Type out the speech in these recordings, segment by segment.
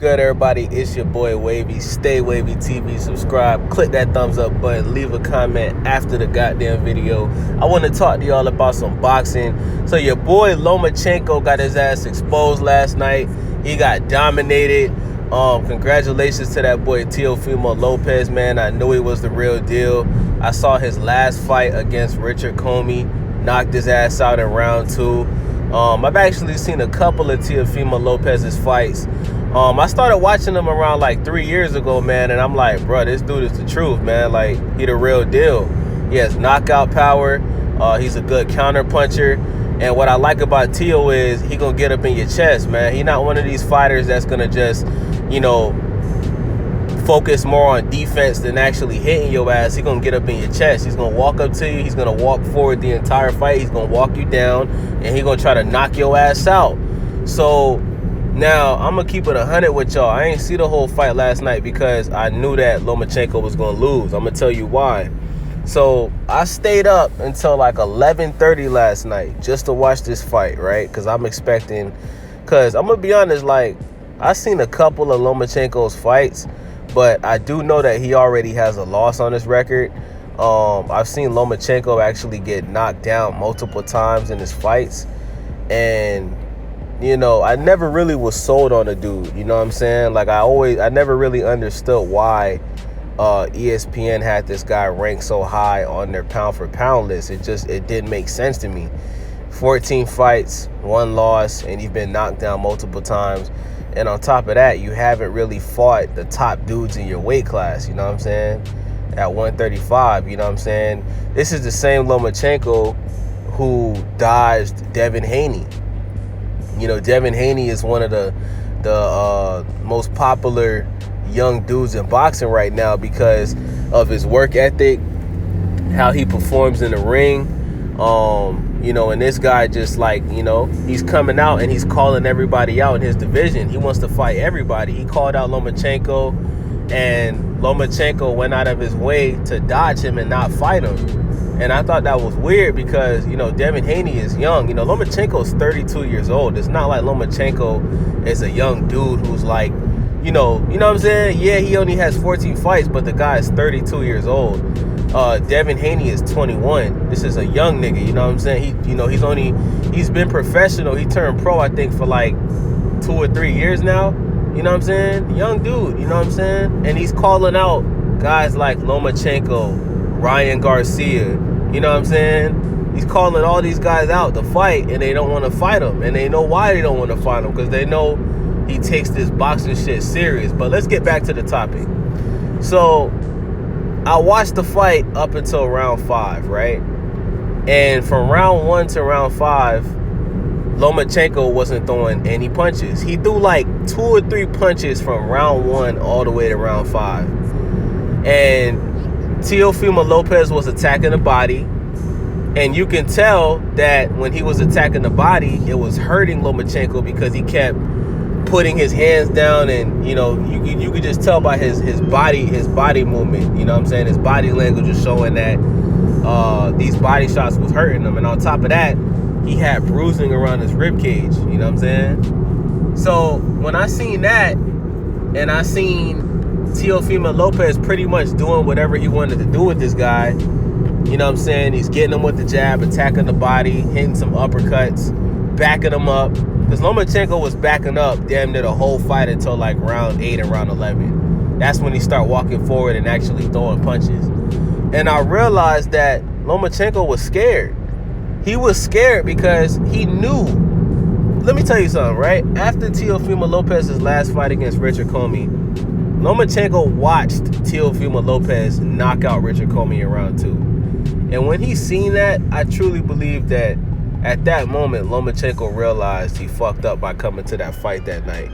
Good, everybody, it's your boy Wavy. Stay Wavy TV. Subscribe, click that thumbs up button, leave a comment after the goddamn video. I want to talk to y'all about some boxing. So your boy Lomachenko got his ass exposed last night. He got dominated. Congratulations to that boy Teofimo Lopez, man. I knew he was the real deal. I saw his last fight against Richard Comey, knocked his ass out in round 2. I've actually seen a couple of Teofimo Lopez's fights. I started watching him around like 3 years ago, man, and I'm like, bro, this dude is the truth, man. Like, he the real deal. He has knockout power. He's a good counter puncher. And what I like about Teo is he gonna get up in your chest, man. He not one of these fighters that's gonna just, focus more on defense than actually hitting your ass. He's gonna get up in your chest. He's gonna walk up to you. He's gonna walk forward the entire fight. He's gonna walk you down, and he's gonna try to knock your ass out. So now I'm gonna keep it 100 with y'all. I ain't see the whole fight last night because I knew that Lomachenko was gonna lose. I'm gonna tell you why. So I stayed up until like 11:30 last night just to watch this fight, right? Because I'm gonna be honest, like, I seen a couple of Lomachenko's fights, but I do know that he already has a loss on his record. I've seen Lomachenko actually get knocked down multiple times in his fights, and I never really was sold on the dude. You know what I'm saying? Like, I never really understood why ESPN had this guy ranked so high on their pound for pound list. It didn't make sense to me. 14 fights, 1 loss, and you've been knocked down multiple times. And on top of that, you haven't really fought the top dudes in your weight class, you know what I'm saying? At 135, you know what I'm saying? This is the same Lomachenko who dodged Devin Haney. Devin Haney is one of the most popular young dudes in boxing right now because of his work ethic, how he performs in the ring. And this guy just he's coming out and he's calling everybody out in his division. He wants to fight everybody. He called out Lomachenko, and Lomachenko went out of his way to dodge him and not fight him. And I thought that was weird because, Devin Haney is young. Lomachenko is 32 years old. It's not like Lomachenko is a young dude who's like, you know what I'm saying? Yeah, he only has 14 fights, but the guy is 32 years old. Devin Haney is 21. This is a young nigga, you know what I'm saying? He's been professional. He turned pro, I think, for like 2 or 3 years now. You know what I'm saying? Young dude, you know what I'm saying? And he's calling out guys like Lomachenko, Ryan Garcia, you know what I'm saying? He's calling all these guys out to fight, and they don't want to fight him. And they know why they don't want to fight him, because they know he takes this boxing shit serious. But let's get back to the topic. So I watched the fight up until round 5, right? And from round 1 to round 5, Lomachenko wasn't throwing any punches. He threw like 2 or 3 punches from round 1 all the way to round 5. And Teofimo Lopez was attacking the body. And you can tell that when he was attacking the body, it was hurting Lomachenko because he kept putting his hands down, and you could just tell by his body movement, you know what I'm saying? His body language was showing that these body shots was hurting him. And on top of that, he had bruising around his rib cage, you know what I'm saying? So when I seen that, and I seen Teofimo Lopez pretty much doing whatever he wanted to do with this guy, you know what I'm saying? He's getting him with the jab, attacking the body, hitting some uppercuts, backing him up. Because Lomachenko was backing up damn near the whole fight until like round 8 and round 11. That's when he started walking forward and actually throwing punches. And I realized that Lomachenko was scared. He was scared because he knew. Let me tell you something, right? After Teofimo Lopez's last fight against Richard Comey, Lomachenko watched Teofimo Lopez knock out Richard Comey in round 2. And when he seen that, I truly believe that at that moment, Lomachenko realized he fucked up by coming to that fight that night.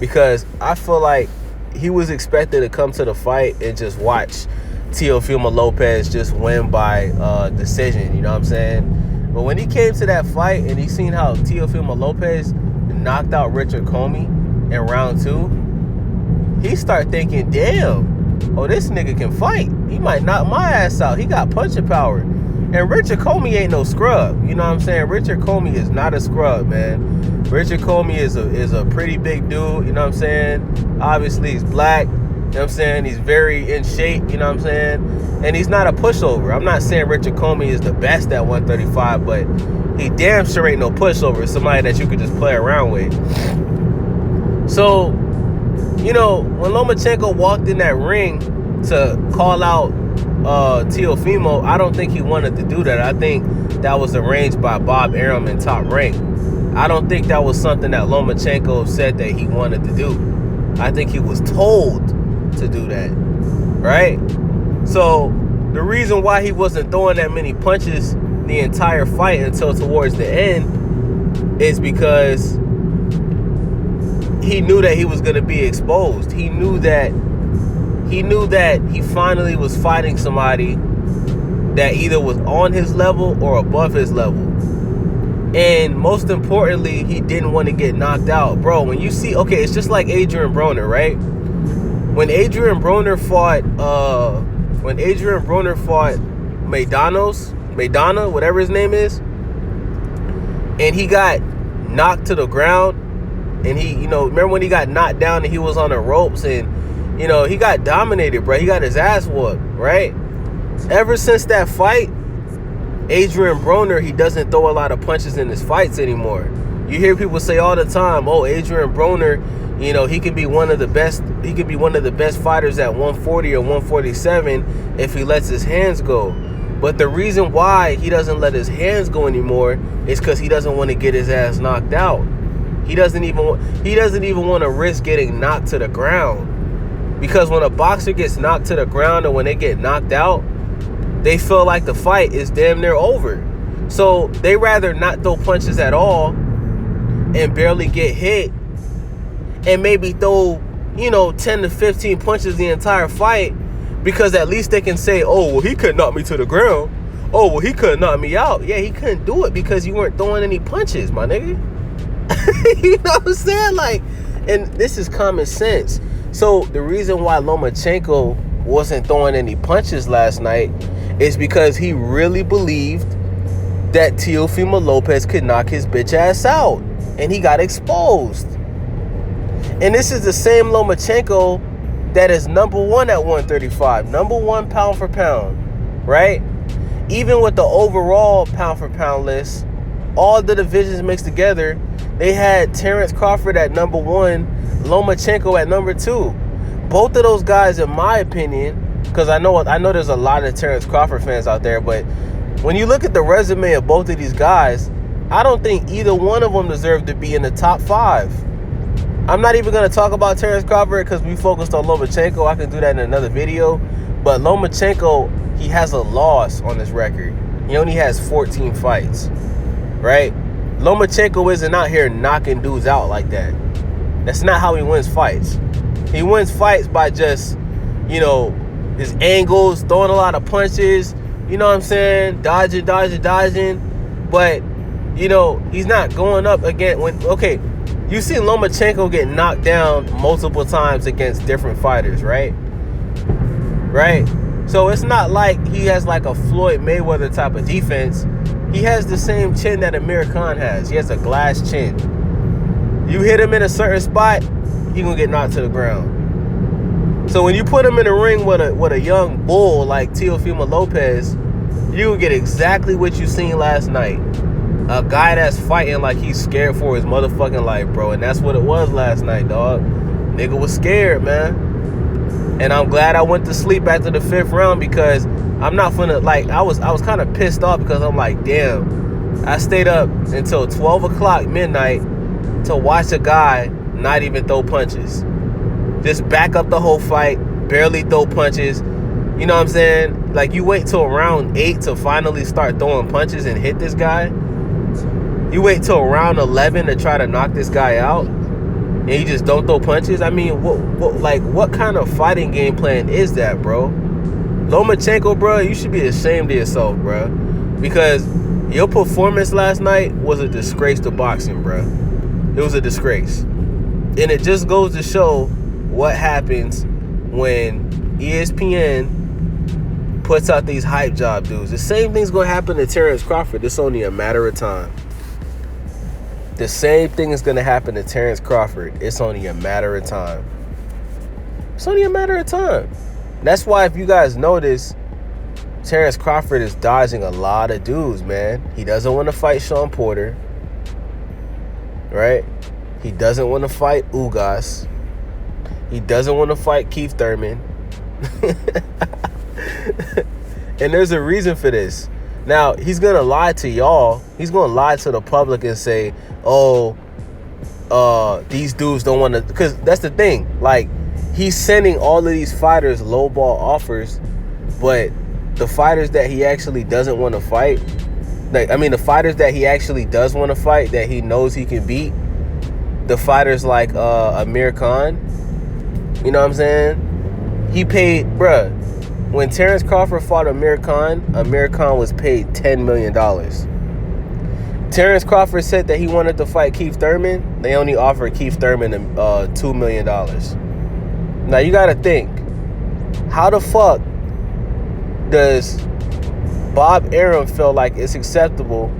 Because I feel like he was expected to come to the fight and just watch Teofimo Lopez just win by decision, you know what I'm saying? But when he came to that fight and he seen how Teofimo Lopez knocked out Richard Comey in round 2, he started thinking, damn, this nigga can fight. He might knock my ass out. He got punching power. And Richard Comey ain't no scrub. You know what I'm saying? Richard Comey is not a scrub, man. Richard Comey is a pretty big dude, you know what I'm saying? Obviously, he's black, you know what I'm saying? He's very in shape, you know what I'm saying? And he's not a pushover. I'm not saying Richard Comey is the best at 135, but he damn sure ain't no pushover. It's somebody that you could just play around with. So, you know, when Lomachenko walked in that ring to call out Teofimo, I don't think he wanted to do that. I think that was arranged by Bob Arum in Top Rank. I don't think that was something that Lomachenko said that he wanted to do. I think he was told to do that, right? So the reason why he wasn't throwing that many punches the entire fight until towards the end is because he knew that he was going to be exposed. He knew that he finally was fighting somebody that either was on his level or above his level. And most importantly, he didn't want to get knocked out. Bro, when you see, okay, it's just like Adrian Broner, right? When Adrian Broner fought Maidana, whatever his name is, and he got knocked to the ground, and he, you know, remember when he got knocked down and he was on the ropes, and, you know, he got dominated, bro. He got his ass whooped, right? Ever since that fight, Adrian Broner, he doesn't throw a lot of punches in his fights anymore. You hear people say all the time, oh, Adrian Broner, you know, he could be one of the best fighters at 140 or 147 if he lets his hands go. But the reason why he doesn't let his hands go anymore is because he doesn't want to get his ass knocked out. He doesn't even want to risk getting knocked to the ground. Because when a boxer gets knocked to the ground or when they get knocked out, they feel like the fight is damn near over. So they rather not throw punches at all and barely get hit and maybe throw, you know, 10 to 15 punches the entire fight, because at least they can say, oh, well, he couldn't knock me to the ground. Oh, well, he couldn't knock me out. Yeah, he couldn't do it because you weren't throwing any punches, my nigga. You know what I'm saying? Like, and this is common sense. So the reason why Lomachenko wasn't throwing any punches last night is because he really believed that Teofimo Lopez could knock his bitch ass out, and he got exposed. And this is the same Lomachenko that is number one at 135, number one pound for pound, right? Even with the overall pound for pound list, all the divisions mixed together, they had Terrence Crawford at number one, Lomachenko at number two. Both of those guys, in my opinion, because I know there's a lot of Terrence Crawford fans out there, but when you look at the resume of both of these guys, I don't think either one of them deserve to be in the top 5. I'm not even going to talk about Terrence Crawford because we focused on Lomachenko. I can do that in another video. But Lomachenko, he has a loss on his record. He only has 14 fights, right? Lomachenko isn't out here knocking dudes out like that. That's not how he wins fights. He wins fights by just, you know, his angles, throwing a lot of punches, you know what I'm saying? Dodging. But, you know, he's not going up again when, okay, you see Lomachenko get knocked down multiple times against different fighters, right? Right? So it's not like he has like a Floyd Mayweather type of defense. He has the same chin that Amir Khan has. He has a glass chin. You hit him in a certain spot, he gonna get knocked to the ground. So when you put him in a ring with a young bull like Teofimo Lopez, you will get exactly what you seen last night. A guy that's fighting like he's scared for his motherfucking life, bro. And that's what it was last night, dog. Nigga was scared, man. And I'm glad I went to sleep after the 5th round, because I'm not finna, like, I was kind of pissed off, because I'm like, damn, I stayed up until 12 o'clock midnight to watch a guy not even throw punches. Just back up the whole fight, barely throw punches. You know what I'm saying? Like, you wait till round 8 to finally start throwing punches and hit this guy. You wait till round 11 to try to knock this guy out, and you just don't throw punches? I mean, what kind of fighting game plan is that, bro? Lomachenko, bro, you should be ashamed of yourself, bro, because your performance last night was a disgrace to boxing, bro. It was a disgrace. And it just goes to show what happens when ESPN puts out these hype job dudes. The same thing's going to happen to Terrence Crawford. It's only a matter of time. The same thing is going to happen to Terrence Crawford. It's only a matter of time. It's only a matter of time. That's why, if you guys notice, Terrence Crawford is dodging a lot of dudes, man. He doesn't want to fight Sean Porter, right? He doesn't want to fight Ugas. He doesn't want to fight Keith Thurman. And there's a reason for this. Now, he's going to lie to y'all. He's going to lie to the public and say, oh, these dudes don't want to. Because that's the thing. Like, he's sending all of these fighters lowball offers, but the fighters that he actually doesn't want to fight, the fighters that he actually does want to fight, that he knows he can beat, the fighters like Amir Khan, you know what I'm saying? He paid, bruh, when Terrence Crawford fought Amir Khan was paid $10 million. Terrence Crawford said that he wanted to fight Keith Thurman. They only offered Keith Thurman $2 million. Now, you got to think, how the fuck does Bob Arum feel like it's acceptable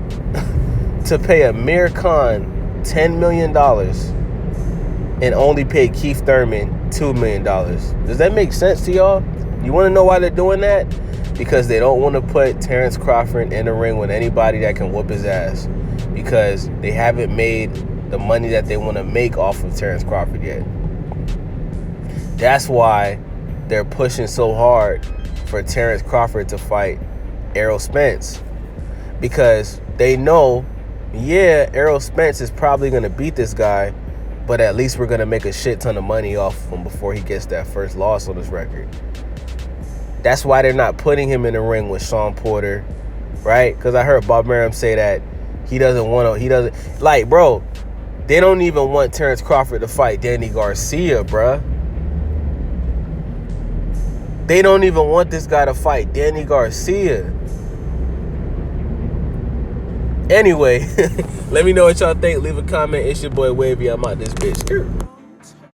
to pay Amir Khan $10 million and only pay Keith Thurman $2 million? Does that make sense to y'all? You want to know why they're doing that? Because they don't want to put Terrence Crawford in the ring with anybody that can whoop his ass, because they haven't made the money that they want to make off of Terrence Crawford yet. That's why they're pushing so hard for Terrence Crawford to fight Errol Spence, because they know, yeah, Errol Spence is probably going to beat this guy, but at least we're going to make a shit ton of money off of him before he gets that first loss on his record. That's why they're not putting him in the ring with Sean Porter, right? Because I heard Bob Arum say that he doesn't, like, bro, they don't even want Terrence Crawford to fight Danny Garcia, bruh. They don't even want this guy to fight Danny Garcia. Anyway, let me know what y'all think. Leave a comment. It's your boy Wavy. I'm out this bitch.